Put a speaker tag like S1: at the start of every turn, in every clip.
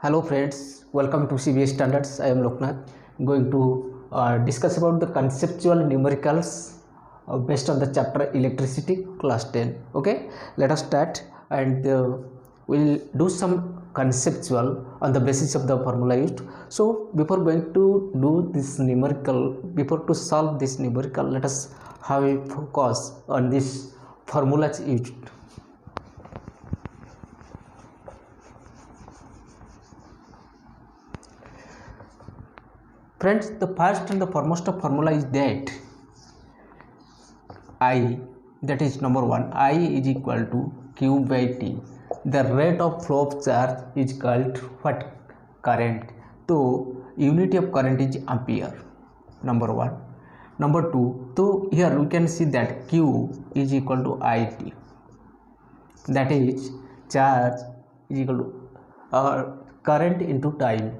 S1: Hello friends, welcome to CBS Standards. I am Loknath. I'm going to discuss about the conceptual numericals based on the chapter electricity class 10. Okay, let us start and we'll do some conceptual on the basis of the formula used. So before going to do this numerical, before to solve this numerical, let us have a focus on this formulas used. Friends, the first and the foremost of formula is that I, that is number one, I is equal to Q by T. The rate of flow of charge is called what? Current. So unity of current is ampere. Number one. Number two, so here we can see that Q is equal to IT. That is charge is equal to current into time.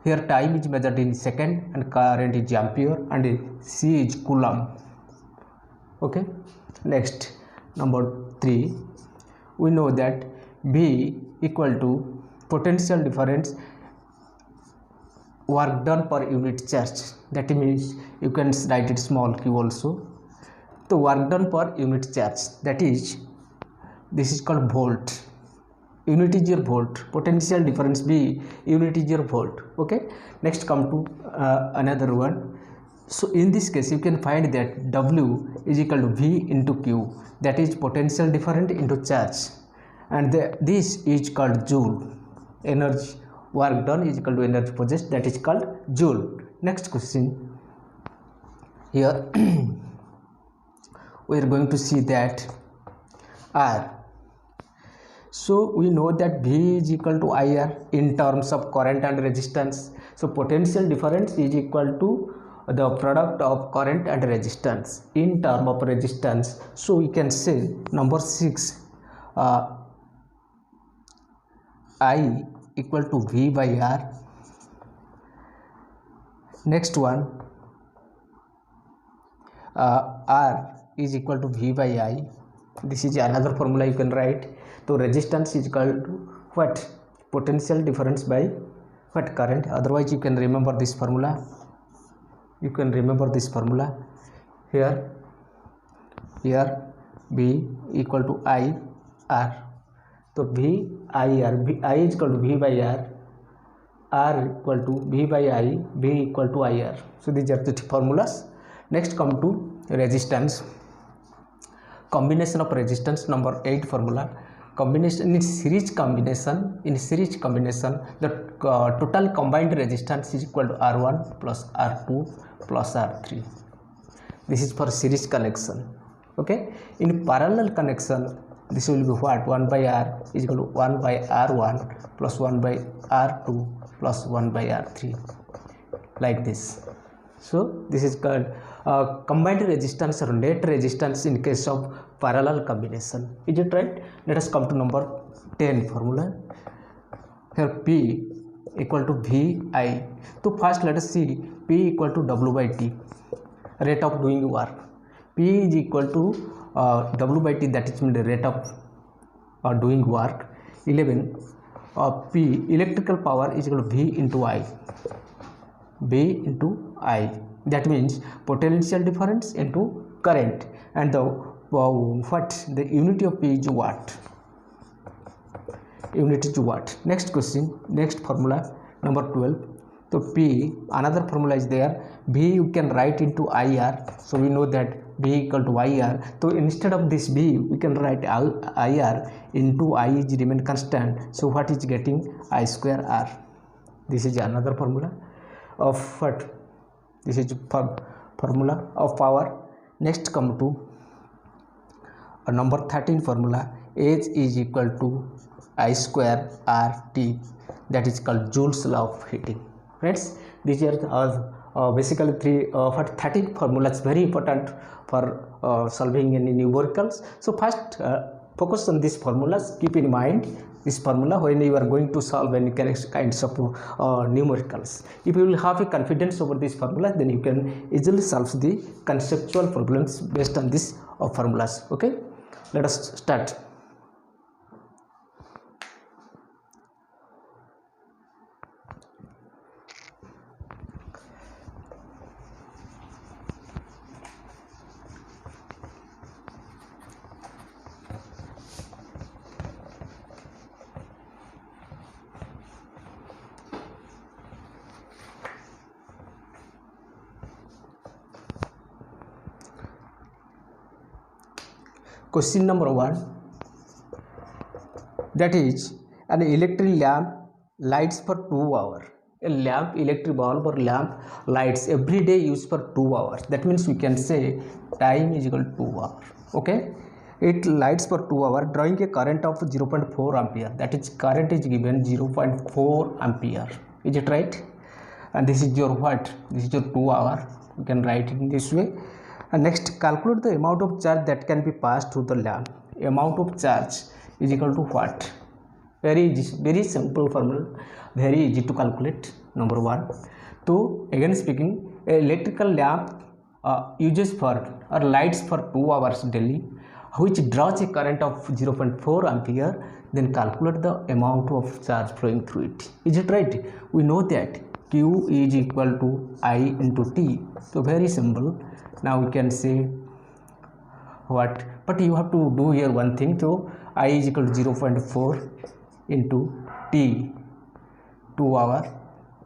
S1: Here time is measured in second and current is ampere and C is coulomb. Okay, next number 3, we know that B equal to potential difference work done per unit charge. That means you can write it small q also. So work done per unit charge, that is, this is called volt. Unit is your volt, potential difference B, unit is your volt. Okay, next come to another one. So in this case you can find that W is equal to V into Q, that is potential difference into charge, and this is called joule. Energy work done is equal to energy possessed, that is called joule. Next question, here we are going to see that R. So we know that V is equal to IR in terms of current and resistance. So potential difference is equal to the product of current and resistance in term of resistance. So we can say number 6, I equal to V by R. Next one, R is equal to V by I. This is another formula you can write. So resistance is equal to what? Potential difference by what? Current. Otherwise you can remember this formula. You can remember this formula. Here B equal to I R. So V I R, I is equal to V by R equal to V by I, B equal to IR. So these are the formulas. Next come to resistance. Combination of resistance, number 8 formula. Combination in series combination, the total combined resistance is equal to R1 plus R2 plus R3. This is for series connection. Okay, in parallel connection this will be what? 1 by R is equal to 1 by R1 plus 1 by R2 plus 1 by R3, like this. So this is called combined resistance or net resistance in case of parallel combination. Is it right? Let us come to number 10 formula. Here P equal to VI. So first let us see P equal to W by T, rate of doing work. P is equal to W by T, that is the rate of doing work. 11 P electrical power is equal to V into I. B into I, that means potential difference into current, and the what? The unity of P is watt. Unit is watt. Next question, next formula, number 12. So P, another formula is there. B you can write into IR. So we know that B equal to IR. So instead of this B we can write IR into I is remain constant. So what is getting? I square R. This is another formula of what? This is formula of power. Next come to number 13 formula. H is equal to I square RT, that is called Joule's law of heating. Friends, these are basically 13 formulas, very important for solving any numericals. So first focus on these formulas. Keep in mind this formula when you are going to solve any kinds of numericals. If you will have a confidence over this formula, then you can easily solve the conceptual problems based on these formulas. Okay, let us start. Question number 1, that is an electric lamp lights for 2 hours. A lamp, electric bulb or lamp lights every day used for 2 hours. That means we can say time is equal to 2 hours. Okay, it lights for 2 hours, drawing a current of 0.4 ampere. That is, current is given 0.4 ampere. Is it right? And this is your what? This is your 2 hour. You can write it in this way. And next, calculate the amount of charge that can be passed through the lamp. Amount of charge is equal to what? Very easy, very simple formula, very easy to calculate. Number 1. So again speaking, a electrical lamp uses for or lights for 2 hours daily, which draws a current of 0.4 ampere. Then calculate the amount of charge flowing through it. Is it right? We know that Q is equal to I into T. So very simple. Now we can say what? But you have to do here one thing. So I is equal to 0.4 into T, 2 hour.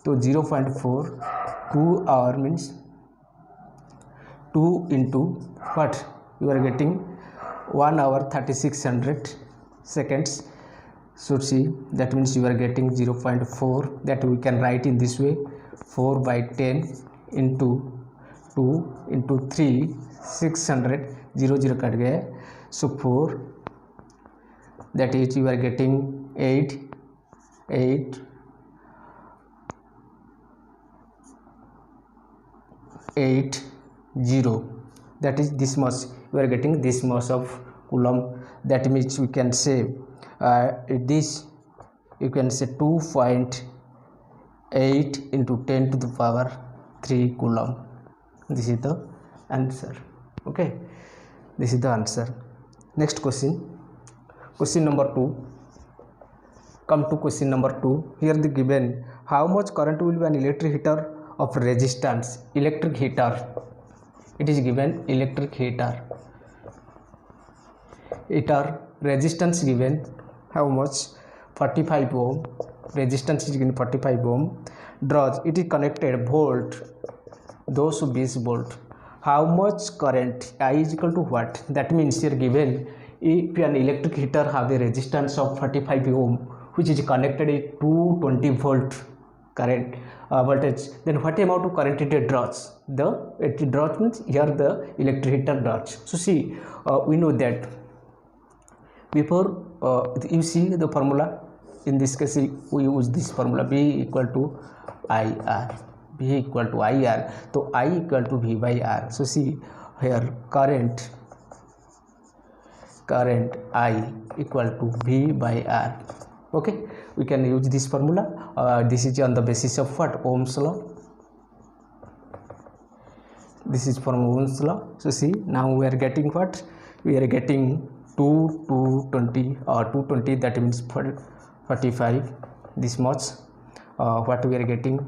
S1: So 0.4, 2 hour means 2 into what? You are getting 1 hour 3600 seconds. So see, that means you are getting 0.4, that we can write in this way, 4 by 10 into 2 into 3, 600, 0 cut gaya. So 4, that is you are getting 8 0, that is this much. You are getting this much of coulomb. That means we can say this, you can say 2.8 into 10 to the power 3 coulomb. This is the answer. Okay, this is the answer. Next question, question number 2. Come to question number 2. Here the given, how much current will be an electric heater of resistance? Electric heater, it is given electric heater resistance given how much? 45 ohm. Resistance is given 45 ohm. Draws, it is connected volt 220 volt. How much current? I is equal to what? That means here given, if an electric heater have a resistance of 45 ohm which is connected to 220 volt current voltage, then what amount of current it draws? It draws means here the electric heater draws. So see, we know that before you see the formula. In this case we use this formula, B equal to IR. B equal to IR. So I equal to V by R. So see here, current I equal to V by R. Okay, we can use this formula. This is on the basis of what? Ohm's law. This is from Ohm's law. So see, now we are getting what? We are getting 220 or 220, that means 45, this much. What we are getting?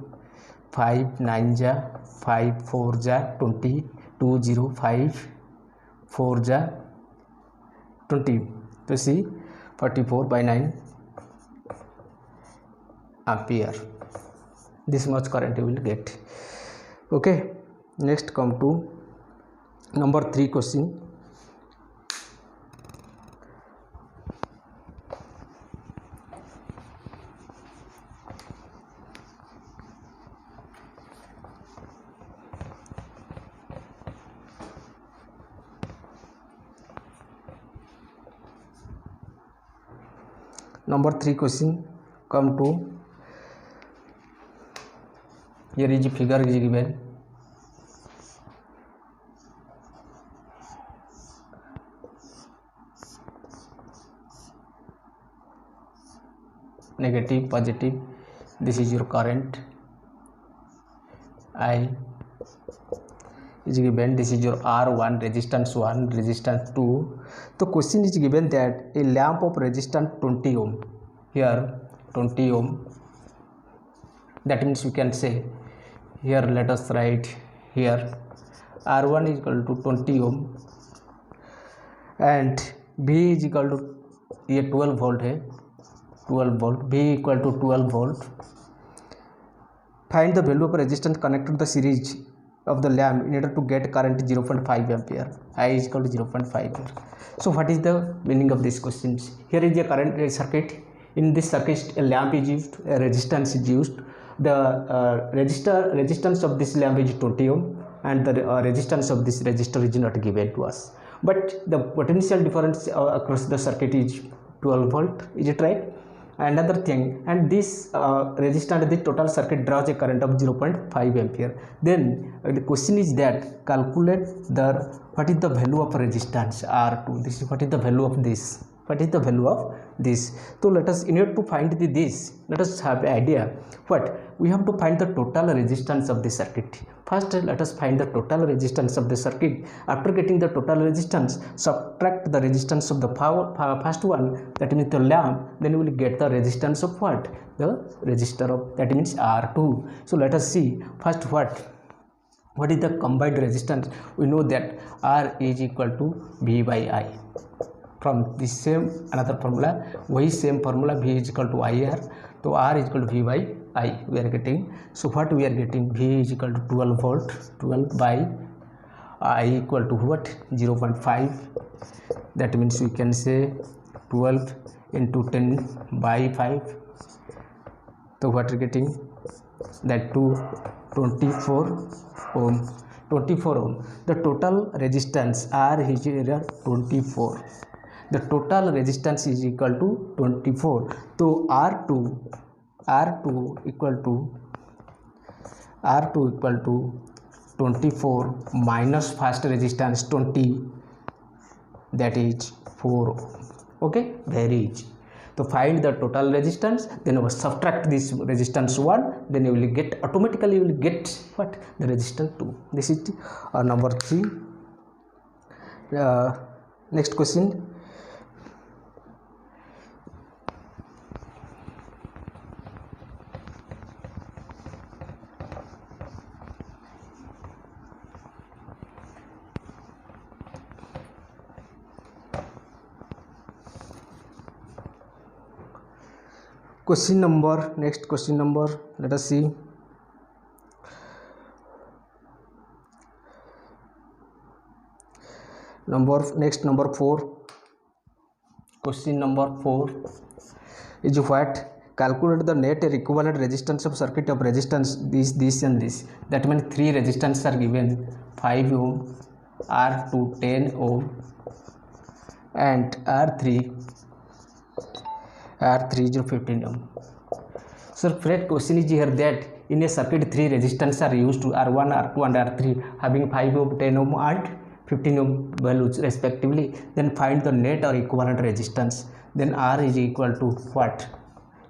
S1: 5 9 ja 5 4 ja 20, 2 0 5 4 ja 20. So see, 44 by 9 ampere. This much current you will get. Okay, next come to number 3 question. Number 3 question, come to, here is a figure is given. Negative, positive, this is your current I is given. This is your R1, resistance 1, resistance 2. The question is given that a lamp of resistance 20 ohm, here 20 ohm, that means we can say here, let us write here R1 is equal to 20 ohm and B is equal to, ये 12 volt है, 12 volt, B equal to 12 volt. Find the value of resistance connected to the series of the lamp in order to get current 0.5 ampere. I is equal to 0.5 ampere. So what is the meaning of this question? Here is a current circuit. In this circuit a lamp is used, a resistance is used. The resistance of this lamp is 20 ohm and the resistance of this resistor is not given to us, but the potential difference across the circuit is 12 volt. Is it right? Another thing, and this resistor, the total circuit draws a current of 0.5 ampere. Then the question is that calculate the what is the value of resistance R2. This is what is the value of this. What is the value of this? So let us, in order to find this, let us have an idea. What we have to find the total resistance of the circuit. First let us find the total resistance of the circuit. After getting the total resistance, subtract the resistance of the first one, that means the lamp, then we will get the resistance of what? The resistor of, that means R2. So let us see first what is the combined resistance. We know that R is equal to V by I. From this same another formula, वही same formula, V is equal to IR, तो R is equal to V by I we are getting. So what we are getting? V is equal to 12 volt, 12 by I equal to what? 0.5. That means we can say 12 into 10 by 5. So what we are getting? That to 24 ohm. 24 ohm. The total resistance R is 24. The total resistance is equal to 24. So R2 equal to 24 minus first resistance 20, that is 4 ohm. Okay, very easy. So find the total resistance, then subtract this resistance 1, then you will get, automatically you will get what? The resistance 2. This is number 3. Next question. Next question number, let us see. Number 4. Question number 4 is what? Calculate the net equivalent resistance of circuit of resistance this and this. That means 3 resistance are given, 5 ohm, R2 10 ohm and R3 is 15 ohm. So first question is here that in a circuit 3 resistance are used, to R1, R2 and R3 having 5 ohm, 10 ohm and 15 ohm values respectively. Then find the net or equivalent resistance. Then R is equal to what?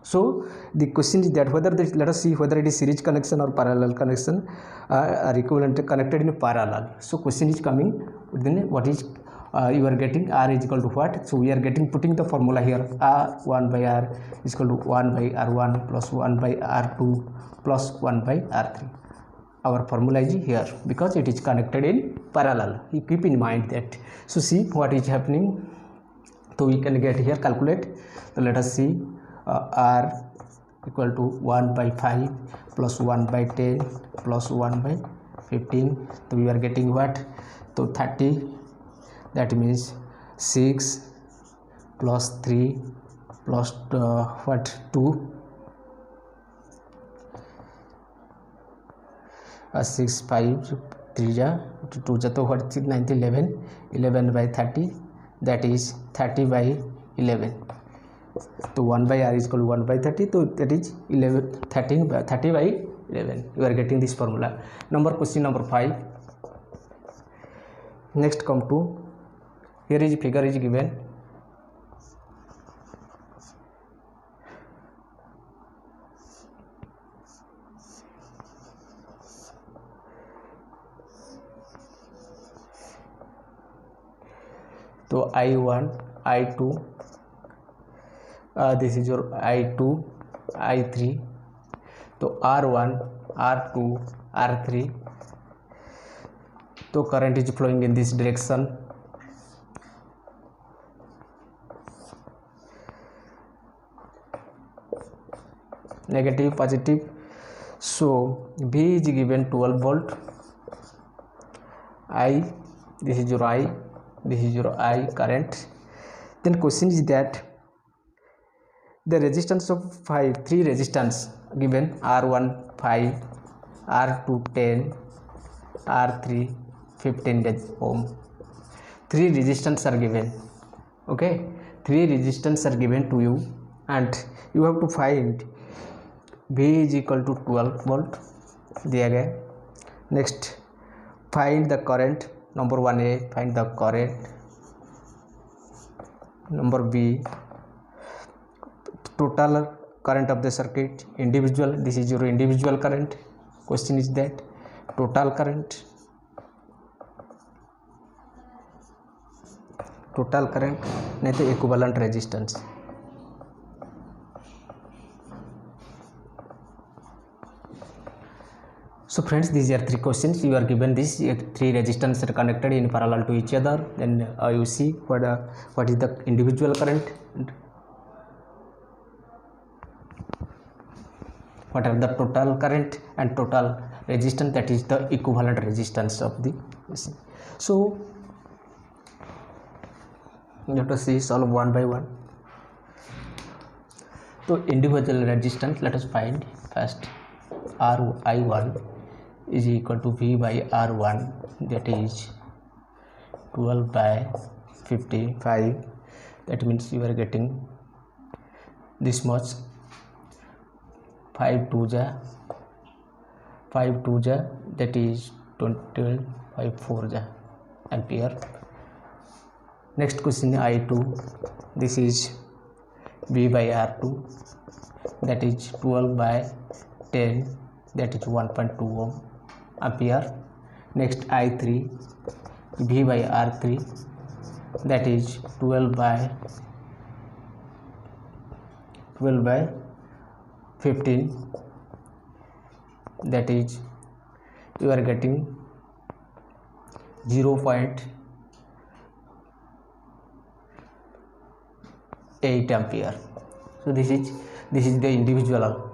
S1: So the question is that whether this, let us see whether it is series connection or parallel connection, or equivalent connected in parallel. So question is coming, then what is you are getting? R is equal to what? So we are getting, putting the formula here, R1 by R is equal to 1 by R1 plus 1 by R2 plus 1 by R3. Our formula is here because it is connected in parallel. You keep in mind that. So see what is happening. So we can get here, calculate. So let us see, R equal to 1 by 5 plus 1 by 10 plus 1 by 15. So we are getting what? So 30. That means 6 plus 3 plus 2, 6 5 3 2 to what? 9 11 by 30, that is 30 by 11. So 1 by R is equal to 1 by 30, so that is 30 by 11. You are getting this formula. Question number 5. Next come to, here is figure is given. So I1, I2, this is your I2, I3. So R1, R2, R3. So current is flowing in this direction. Negative, positive. So V is given 12 volt I, this is your I, this is your I current. Then question is that the resistance of 3 resistance given R1 5, R2 10, R3 15 ohm. 3 resistance are given. Okay, 3 resistance are given to you, and you have to find V is equal to 12 volt दिया गया. Next, find the current. Number 1A, find the current. Number B, total current of the circuit. Individual, this is your individual current. Question is that total current. Total current नहीं तो equivalent resistance. So friends, these are 3 questions. You are given these 3 resistors are connected in parallel to each other. Then you see what is the individual current, what are the total current and total resistance, that is the equivalent resistance of the machine. So let us see, solve one by one. So individual resistance, let us find first. I1 is equal to V by R1, that is 12 by 55. That means you are getting this much. 5 2 ja, that is 20, 5 4 ja ampere. Next question, I2, this is V by R2, that is 12 by 10, that is 1.2 ohm ampere. Next, I3, V by R3, that is 12 by 15, that is you are getting 0.8 ampere. So this is the individual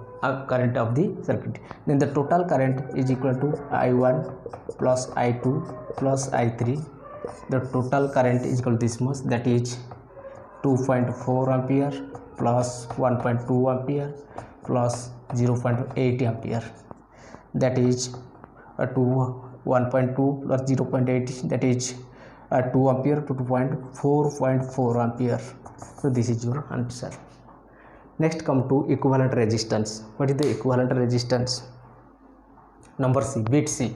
S1: current of the circuit. Then the total current is equal to I1 plus I2 plus I3. The total current is equal to this much, that is 2.4 ampere plus 1.2 ampere plus 0.8 ampere, that is 1.2 plus 0.8, that is 2 ampere to 2.4 ampere. So this is your answer. Next, come to equivalent resistance. What is the equivalent resistance? Number C, bit C.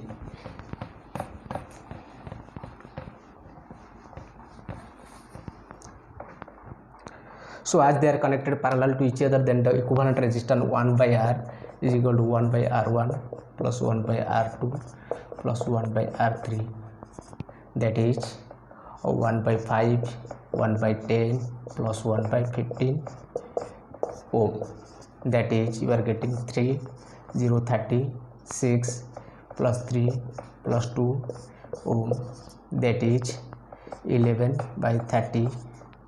S1: So as they are connected parallel to each other, then the equivalent resistance 1 by R is equal to 1 by R1 plus 1 by R2 plus 1 by R3, that is 1 by 5, 1 by 10 plus 1 by 15 ohm, that is you are getting 3, 0, 36 plus 3 plus 2 ohm, that is 11 by 30.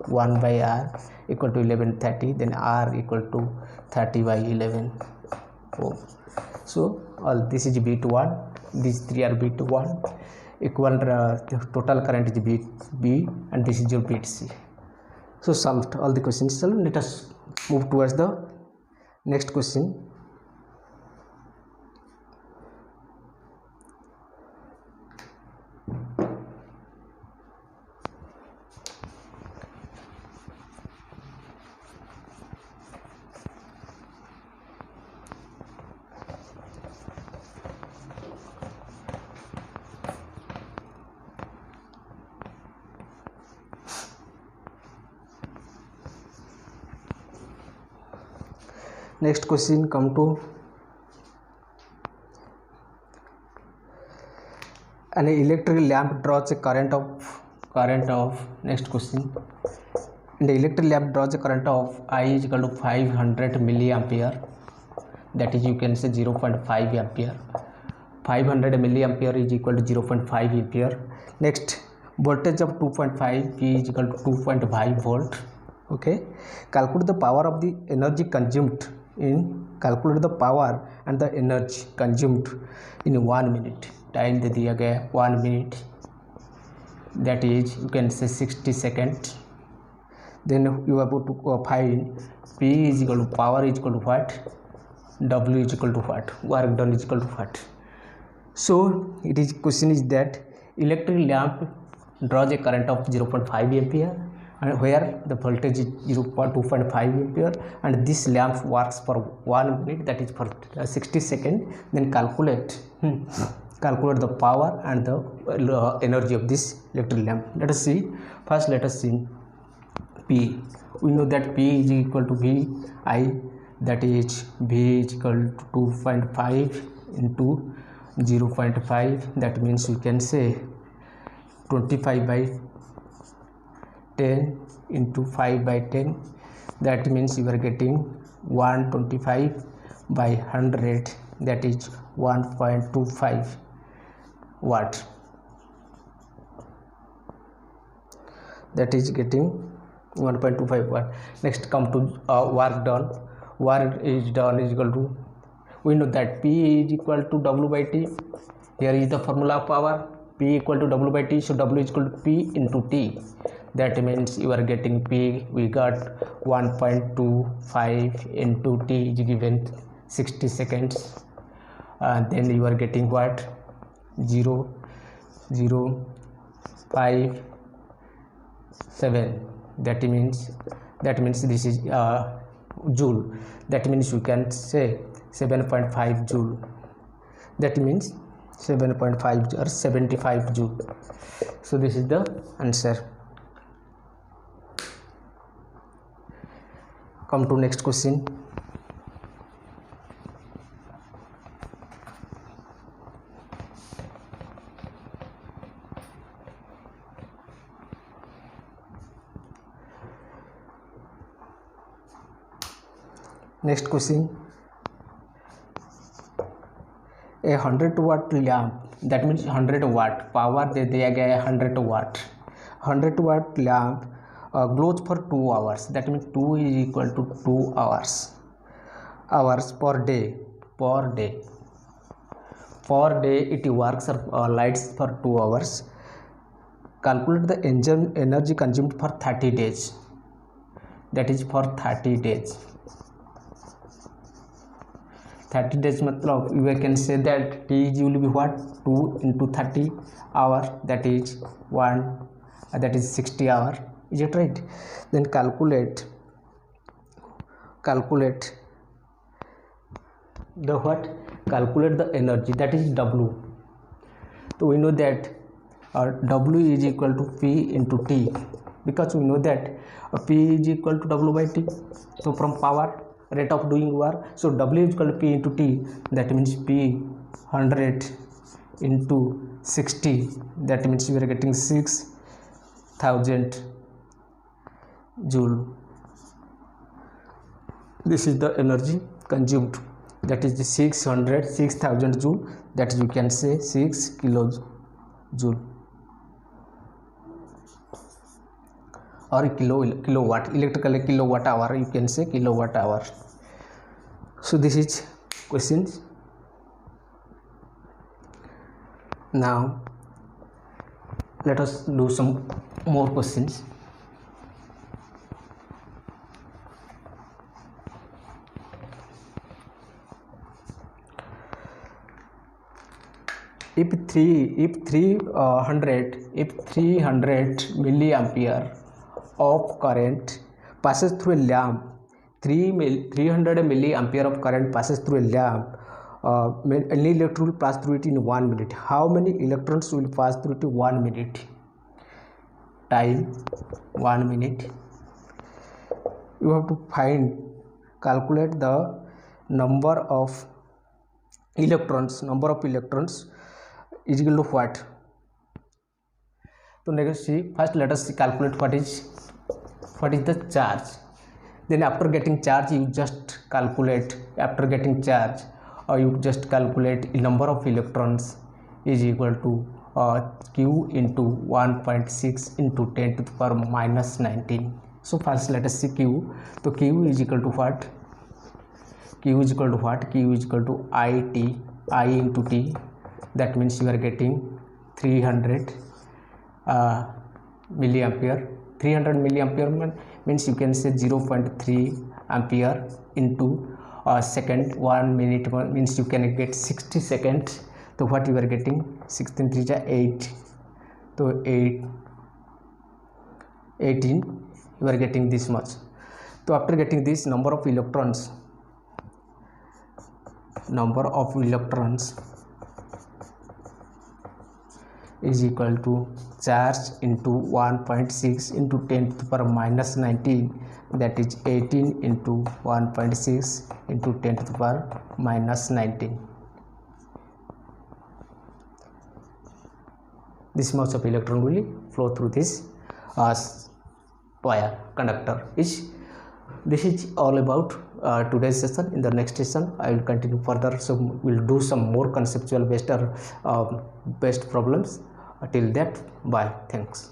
S1: 1 by R equal to 1130, then R equal to 30 by 11 ohm. So all this is bit 1, these 3 are bit 1. Equivalent total current is bit B, and this is your bit C. So solved all the questions. So let us move towards the next question. Next question, come to an electric lamp draws a current of next question. And the electric lamp draws a current of I is equal to 500 milliampere, that is you can say 0.5 ampere. 500 milliampere is equal to 0.5 ampere. Next, voltage of 2.5 V is equal to 2.5 volt. Okay, calculate the power of the energy consumed calculate the power and the energy consumed in 1 minute. Time दे दिया गया 1 minute. that is you can say 60 seconds. Then you have to find P is equal to power is equal to what, W is equal to what, work done is equal to what. So it is question is that electric lamp draws a current of 0.5 ampere and where the voltage is 2.5 ampere, and this lamp works for 1 minute, that is for 60 seconds. Then calculate the power and the energy of this electric lamp. Let us see. First let us see P. We know that P is equal to VI, that is V is equal to 2.5 into 0.5, that means we can say 25 by 10 into 5 by 10, that means you are getting 125 by 100, that is 1.25 watt, that is getting 1.25 watt. Next come to work done. Work is done is equal to, we know that P is equal to W by T. Here is the formula of power, P equal to W by T, so W is equal to P into T. That means you are getting P, we got 1.25 into T is given 60 seconds. Then you are getting what, 0.057. That means this is joule. That means you can say 7.5 joule. That means 7.5 or 75 joule. So this is the answer. Come to next question. Next question. A 100 watt lamp, that means 100 watt power दे दिया गया है 100 watt. 100 watt lamp glows for 2 hours. That means 2 is equal to 2 hours per day. Per day it works lights for 2 hours. Calculate the engine energy consumed for 30 days. That is for 30 days. 30 days मतलब we can say that T will be what, 2 into 30 hours, that is 1, that is 60 hours. Is it right? Then calculate the what? Calculate the energy, that is W. So we know that W is equal to P into T, because we know that P is equal to W by T. So from power, rate of doing work, so W is equal to P into T, that means P 100 into 60, that means we are getting 6,000 joule. This is the energy consumed, that is the 6,000 joule, that is you can say 6 kilojoule or kilowatt, electrical kilowatt hour, you can say kilowatt hour. So this is questions. Now let us do some more questions. If 300 milliampere of current passes through a lamp, 300 milliampere of current passes through a lamp, any electron will pass through it in 1 minute. How many electrons will pass through it in 1 minute? Time 1 minute. You have to calculate the number of electrons is equal to what? So next see, first let us calculate what is the charge. Then after getting charge, you just calculate, after getting charge, or you just calculate number of electrons is equal to Q into 1.6 into 10 to the power minus 19. So first let us see Q. So Q is equal to what? Q is equal to I into T. That means you are getting 300 milliampere. 300 milliampere means you can say 0.3 ampere into second. 1 minute means you can get 60 seconds. So what you are getting, 16 3 is 8, so 18, you are getting this much. So after getting this, number of electrons is equal to charge into 1.6 into 10 to the power minus 19, that is 18 into 1.6 into 10 to the power minus 19. This much of electron will flow through this wire conductor. This is all about today's session. In the next session I will continue further, so we'll do some more conceptual based problems. Till that, bye, thanks.